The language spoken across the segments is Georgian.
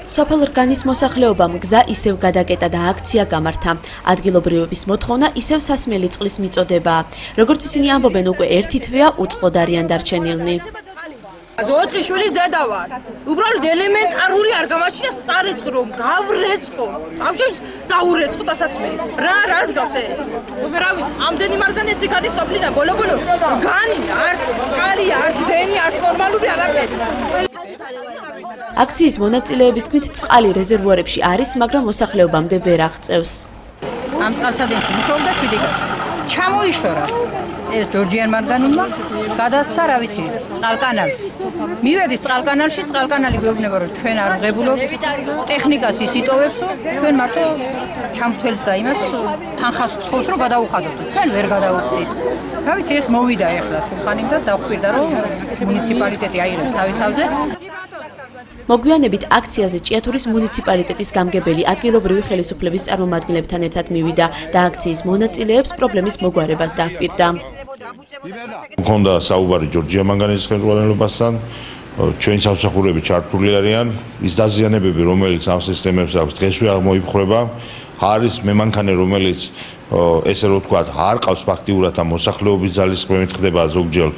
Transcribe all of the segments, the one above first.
სოფელ რგანის მოსახლეობამ გზა ისევ გადაკეტა და აქცია გამართა. ადგილობრივების მოთხოვნა ისევ სასმელი წყლის მიწოდებაა. როგორც ისინი ამბობენ, უკვე ერთი თვეა უწყლოდ არიან დარჩენილნი. ოთხიშვილის დედა ვარ. უბრალოდ ელემენტარული არ გამაჩნია სარეცხრო, გავრეცხო. ბავშვებს დაურეცხო დასაცმელი. რას გავს ეს? უბრალოდ ამდენი მარგანეცი გადის სოფლიდან ბოლო-ბოლო. განი, არც ყალი, არც დენი, არც ნორმალური არაფერი. აქციის მონაწილეების თქმით, წყალი რეზერვუარებში არის, მაგრამ მოსახლეობამდე ვერ აღწევს. ამ წყალსადენში მუშაობდა 7 კაცი. ჩამოიშორა ეს ჯორჯიან მარგანულმა, გადასცა, რა ვიცი, წყალკანალს. მივედით წყალკანალში, წყალკანალი გვეუბნება, რომ ჩვენ არ ვღებულობთ ტექნიკას ის იტოვებსო, ჩვენ მარტო ჩამთველს და იმას თანხას ვთხოვს, რომ გადაუხადოთ. ჩვენ ვერ გადავუხდით. რა ვიცი, ეს მოვიდა ეხლა სულხანიმ და დაგვირდა, რომ მუნიციპალიტეტი აიღებს თავის თავზე. მოგვიანებით აქციაზე ჭიათურის მუნიციპალიტეტის გამგებელი ადგილობრივი ხელისუფლების წარმომადგენლებთან ერთად მივიდა და აქციის მონაწილეებს პრობლემის მოგვარებას დაჰპირდა. მქონდა საუბარი ჯორჯია მანგანელის ხელმძღვანელობასთან, ჩვენი სამსახურები ჩართული არიან, ის დაზიანებები, რომელიც ამ სისტემებს აქვს, დღესვე აღმოიფხვრება. არის მემანქანე, რომელიც ესე რომ ვთქვათ, არ ყავს ფაქტიურად ამ მოსახლეობის ძალისხმევით ხდება ზოგჯერ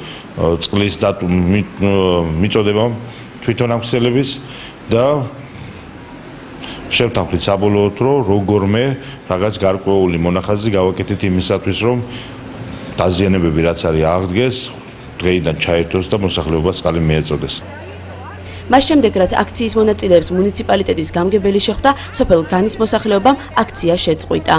წყლის მიწოდება თვითონ ამხსელების და შევთანხმდით საბოლოოდ, რომ როგორმე რაღაც გარკვეული მონახაზი გავაკეთეთ იმისათვის, რომ დაზიანებები რაც არის აღდგეს, დღეიდან ჩაერთოს და მოსახლეობას წყალი მიეწოდეს. მას შემდეგ, რაც აქციის მონაწილეებს მუნიციპალიტეტის გამგებელი შეხვდა, სოფელ რგანის მოსახლეობამ აქცია შეწყვიტა.